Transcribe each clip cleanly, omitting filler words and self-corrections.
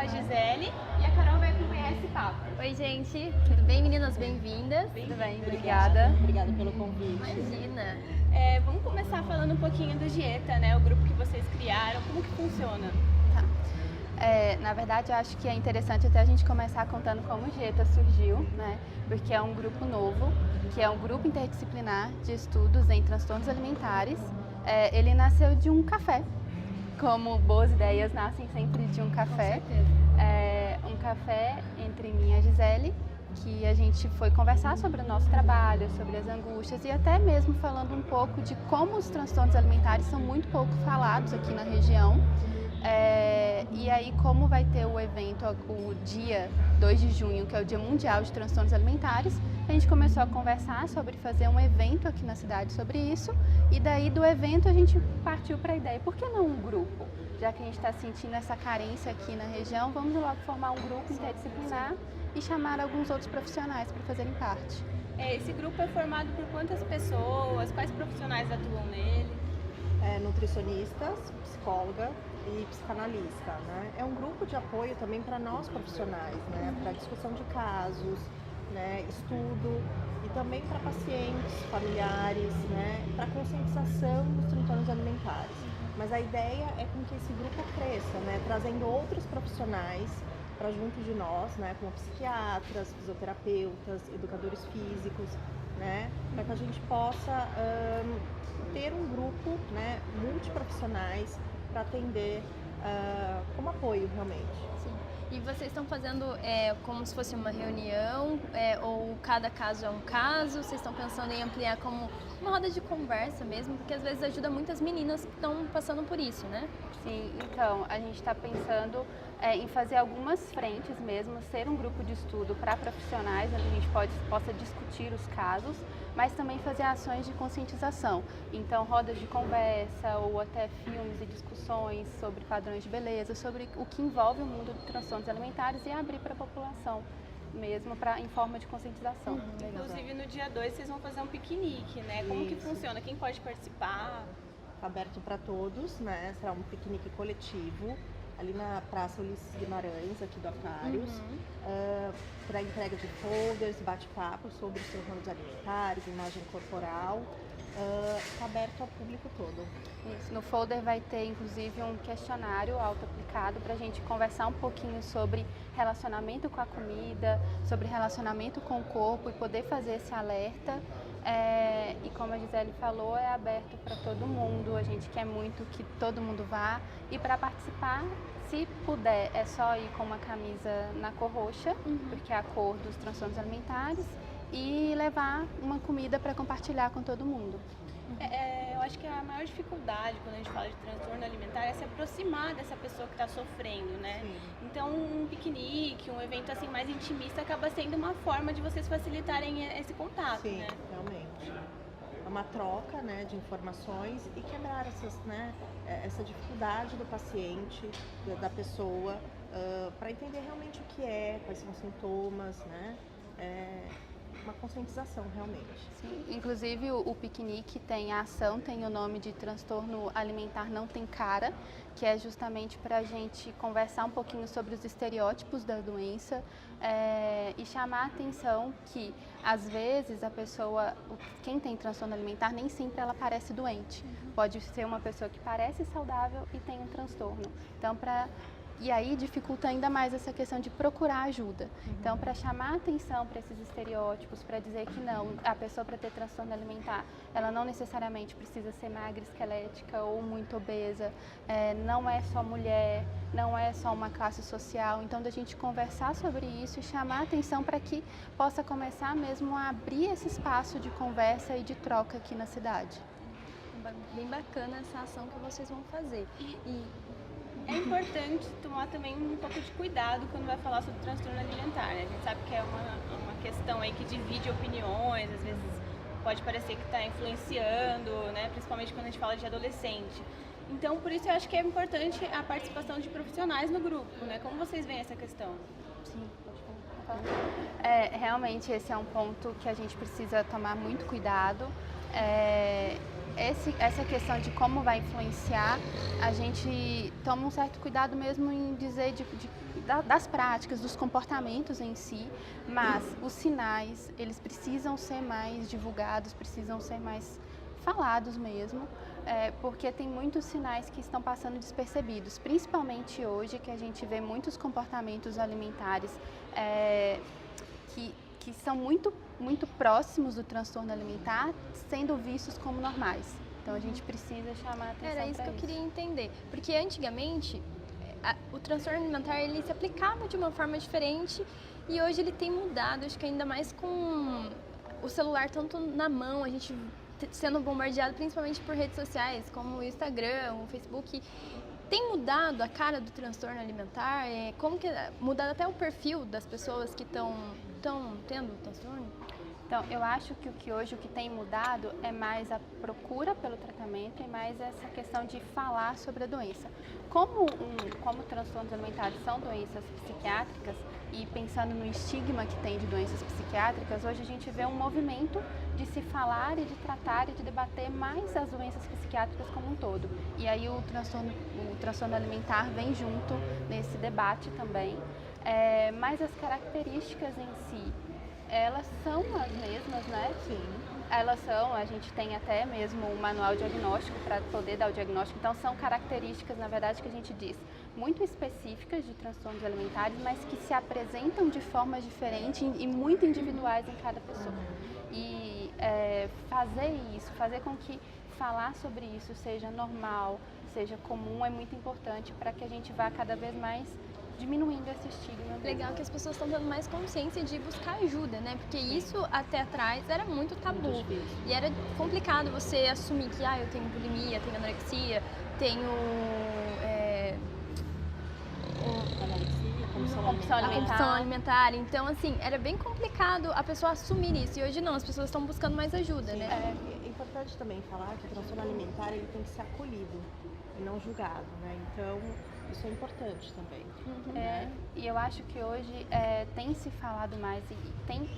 a Gisele e a Carol vai acompanhar esse papo. Oi, gente. Tudo bem, meninas? Bem-vindas. Tudo bem? Obrigada. Obrigada pelo convite. Imagina. Vamos começar falando um pouquinho do Gieta, né? O grupo que vocês criaram, como que funciona? Tá. Na verdade, eu acho que é interessante até a gente começar contando como o Gieta surgiu, né? Porque é um grupo novo, que é um grupo interdisciplinar de estudos em transtornos alimentares. Ele nasceu de um café, como boas ideias nascem sempre de um café. Com certeza. Um café entre mim e a Gisele, que a gente foi conversar sobre o nosso trabalho, sobre as angústias e até mesmo falando um pouco de como os transtornos alimentares são muito pouco falados aqui na região. E aí, como vai ter o evento, o dia 2 de junho, que é o Dia Mundial de Transtornos Alimentares, a gente começou a conversar sobre fazer um evento aqui na cidade sobre isso, e daí do evento a gente partiu para a ideia, por que não um grupo? Já que a gente está sentindo essa carência aqui na região, vamos logo formar um grupo interdisciplinar e chamar alguns outros profissionais para fazerem parte. Esse grupo é formado por quantas pessoas? Quais profissionais atuam nele? Nutricionistas, psicóloga e psicanalista, né? É um grupo de apoio também para nós profissionais, né? Para discussão de casos, né? Estudo e também para pacientes, familiares, né? Para conscientização dos transtornos alimentares. Mas a ideia é com que esse grupo cresça, né? Trazendo outros profissionais para junto de nós, né? Como psiquiatras, fisioterapeutas, educadores físicos, né? Para que a gente possa ter um grupo, né? Multiprofissionais para atender como apoio realmente. Sim. E vocês estão fazendo como se fosse uma reunião, ou cada caso é um caso? Vocês estão pensando em ampliar como uma roda de conversa mesmo? Porque às vezes ajuda muitas meninas que estão passando por isso, né? Sim, então a gente está pensando em fazer algumas frentes mesmo, ser um grupo de estudo para profissionais, onde a gente possa discutir os casos, mas também fazer ações de conscientização. Então, rodas de conversa ou até filmes e discussões sobre padrões de beleza, sobre o que envolve o mundo de transtornos alimentares e abrir para a população mesmo em forma de conscientização. Inclusive, no dia 2 vocês vão fazer um piquenique, né? Como que funciona? Quem pode participar? Aberto para todos, né? Será um piquenique coletivo ali na Praça Ulisses Guimarães, aqui do Aquários, para entrega de folders, bate-papo sobre os transtornos alimentares, imagem corporal. Está aberto ao público todo. Isso. No folder vai ter inclusive um questionário auto-aplicado para a gente conversar um pouquinho sobre relacionamento com a comida, sobre relacionamento com o corpo e poder fazer esse alerta. E como a Gisele falou, é aberto para todo mundo, a gente quer muito que todo mundo vá, e para participar, se puder, é só ir com uma camisa na cor roxa, porque é a cor dos transtornos alimentares, e levar uma comida para compartilhar com todo mundo. Eu acho que a maior dificuldade quando a gente fala de transtorno alimentar é se aproximar dessa pessoa que está sofrendo, né? Sim. Então, um piquenique, um evento assim mais intimista acaba sendo uma forma de vocês facilitarem esse contato, Sim, né? realmente. É uma troca, né, de informações e quebrar essa dificuldade do paciente, da pessoa, para entender realmente o que é, quais são os sintomas, né? Uma conscientização realmente. Sim, inclusive o piquenique tem a ação, tem o nome de transtorno alimentar não tem cara, que é justamente para a gente conversar um pouquinho sobre os estereótipos da doença e chamar a atenção que às vezes a pessoa, quem tem transtorno alimentar, nem sempre ela parece doente. Pode ser uma pessoa que parece saudável e tem um transtorno. Então, e aí dificulta ainda mais essa questão de procurar ajuda. Então, para chamar a atenção para esses estereótipos, para dizer que não, a pessoa para ter transtorno alimentar, ela não necessariamente precisa ser magra, esquelética ou muito obesa, não é só mulher, não é só uma classe social. Então, da gente conversar sobre isso e chamar a atenção para que possa começar mesmo a abrir esse espaço de conversa e de troca aqui na cidade. Bem bacana essa ação que vocês vão fazer. É importante tomar também um pouco de cuidado quando vai falar sobre transtorno alimentar, né? A gente sabe que é uma questão aí que divide opiniões, às vezes pode parecer que está influenciando, né? Principalmente quando a gente fala de adolescente. Então, por isso eu acho que é importante a participação de profissionais no grupo, né? Como vocês veem essa questão? Sim, pode falar. Realmente esse é um ponto que a gente precisa tomar muito cuidado. Essa questão de como vai influenciar, a gente toma um certo cuidado mesmo em dizer das práticas, dos comportamentos em si, mas os sinais, eles precisam ser mais divulgados, precisam ser mais falados mesmo, porque tem muitos sinais que estão passando despercebidos, principalmente hoje que a gente vê muitos comportamentos alimentares que são muito próximos do transtorno alimentar, sendo vistos como normais. Então a gente precisa chamar a atenção. Era isso que eu queria entender, porque antigamente o transtorno alimentar ele se aplicava de uma forma diferente e hoje ele tem mudado, acho que ainda mais com o celular tanto na mão, a gente sendo bombardeado principalmente por redes sociais como o Instagram, o Facebook. Tem mudado a cara do transtorno alimentar? Como que mudado até o perfil das pessoas que estão tendo o transtorno? Então, eu acho que hoje o que tem mudado é mais a procura pelo tratamento e mais essa questão de falar sobre a doença. Como transtornos alimentares são doenças psiquiátricas e pensando no estigma que tem de doenças psiquiátricas, hoje a gente vê um movimento de se falar e de tratar e de debater mais as doenças psiquiátricas como um todo. E aí o transtorno alimentar vem junto nesse debate também, mas as características em si, elas são as mesmas, né? Sim. Elas são, a gente tem até mesmo um manual diagnóstico para poder dar o diagnóstico. Então, são características, na verdade, que a gente diz, muito específicas de transtornos alimentares, mas que se apresentam de formas diferentes e muito individuais em cada pessoa. E fazer com que falar sobre isso seja normal, seja comum, é muito importante para que a gente vá cada vez mais diminuindo esse estigma. Legal que as pessoas estão tendo mais consciência de buscar ajuda, né? Porque isso até atrás era muito tabu. E era complicado você assumir que eu tenho bulimia, tenho anorexia, tenho compulsão alimentar. Então, assim, era bem complicado a pessoa assumir isso. E hoje não, as pessoas estão buscando mais ajuda, né? É importante também falar que o transtorno alimentar ele tem que ser acolhido e não julgado, né? Então, isso é importante também. E eu acho que hoje tem se falado mais e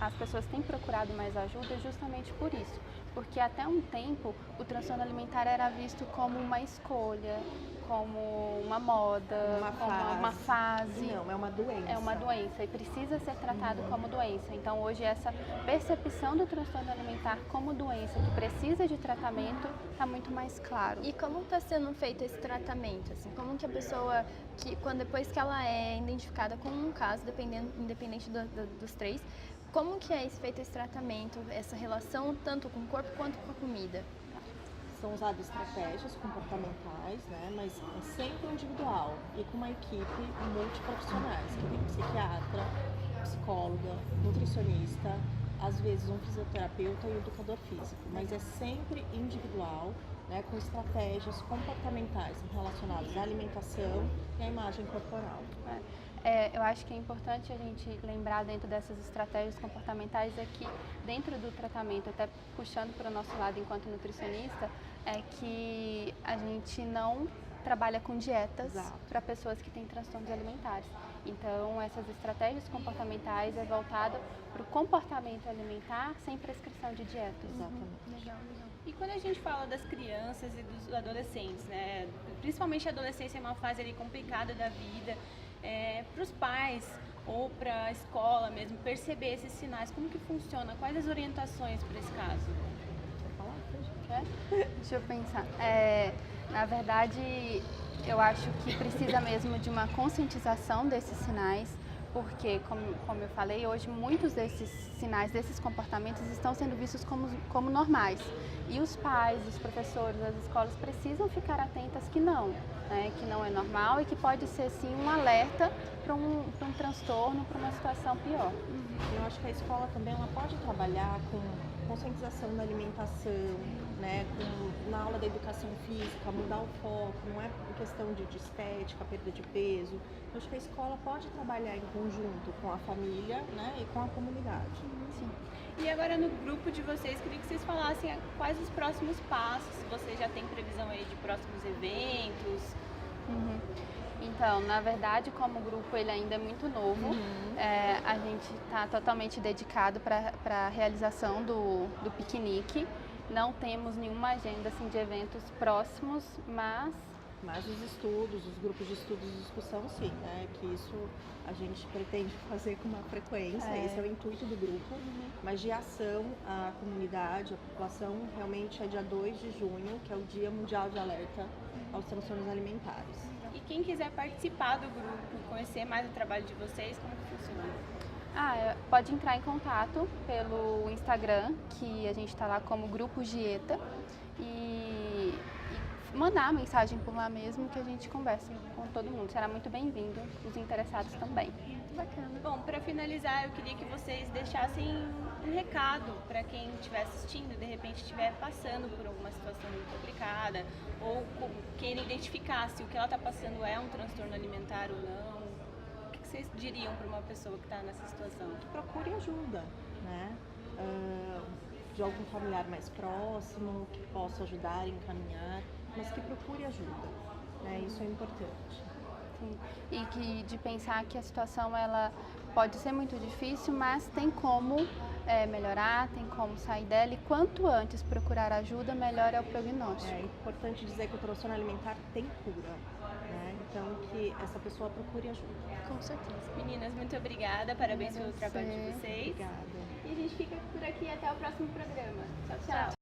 as pessoas têm procurado mais ajuda justamente por isso. Porque até um tempo o transtorno alimentar era visto como uma escolha, como uma moda, como uma fase. Não, é uma doença. É uma doença e precisa ser tratado como doença. Então hoje essa percepção do transtorno alimentar como doença que precisa de tratamento está muito mais claro. E como está sendo feito esse tratamento? Assim, como que a pessoa, depois que ela é identificada com um caso, independente dos três, como que é feito esse tratamento, essa relação tanto com o corpo quanto com a comida? São usadas estratégias comportamentais, né, mas é sempre individual e com uma equipe multiprofissionais, que tem psiquiatra, psicóloga, nutricionista, às vezes um fisioterapeuta e um educador físico, mas é sempre individual, né, com estratégias comportamentais relacionadas à alimentação e à imagem corporal. Eu acho que é importante a gente lembrar dentro dessas estratégias comportamentais que dentro do tratamento, até puxando para o nosso lado enquanto nutricionista, é que a gente não trabalha com dietas para pessoas que têm transtornos alimentares. Então, essas estratégias comportamentais é voltada para o comportamento alimentar sem prescrição de dietas. Exatamente. Legal. E quando a gente fala das crianças e dos adolescentes, né? Principalmente a adolescência é uma fase ali complicada da vida, para os pais ou para a escola mesmo, perceber esses sinais, como que funciona? Quais as orientações para esse caso? Deixa eu pensar. Na verdade, eu acho que precisa mesmo de uma conscientização desses sinais, porque, como eu falei, hoje muitos desses sinais, desses comportamentos estão sendo vistos como normais. E os pais, os professores, as escolas precisam ficar atentas que não é normal e que pode ser sim um alerta para um transtorno, para uma situação pior. Eu acho que a escola também ela pode trabalhar com conscientização da alimentação, né, na aula da educação física, mudar o foco, não é questão de estética, perda de peso. Eu acho que a escola pode trabalhar em conjunto com a família, né, e com a comunidade. Sim. E agora no grupo de vocês, queria que vocês falassem quais os próximos passos, se vocês já têm previsão aí de próximos eventos. Então, na verdade, como o grupo ele ainda é muito novo, a gente está totalmente dedicado para a realização do piquenique. Não temos nenhuma agenda assim, de eventos próximos, mas Mas os estudos, os grupos de estudos de discussão, sim, né? Que isso a gente pretende fazer com uma frequência, esse é o intuito do grupo. Mas de ação à comunidade, à população, realmente é dia 2 de junho, que é o Dia Mundial de Alerta aos Transtornos Alimentares. E quem quiser participar do grupo, conhecer mais o trabalho de vocês, como que funciona? Pode entrar em contato pelo Instagram, que a gente está lá como Grupo Gieta, e mandar a mensagem por lá mesmo, que a gente conversa com todo mundo. Será muito bem-vindo, os interessados também. Bacana. Bom, para finalizar, eu queria que vocês deixassem um recado para quem estiver assistindo, de repente estiver passando por alguma situação muito complicada, ou queira identificar se o que ela está passando é um transtorno alimentar ou não. O que vocês diriam para uma pessoa que está nessa situação? Procure ajuda, né? De algum familiar mais próximo, que possa ajudar, encaminhar, mas que procure ajuda, né? Isso é importante. Sim. E de pensar que a situação ela pode ser muito difícil, mas tem como melhorar, tem como sair dela, e quanto antes procurar ajuda, melhor é o prognóstico. É importante dizer que o transtorno alimentar tem cura, né? Então que essa pessoa procure ajuda. Com certeza. Meninas, muito obrigada, parabéns pelo trabalho de vocês. Obrigada. E a gente fica por aqui até o próximo programa. Tchau, tchau.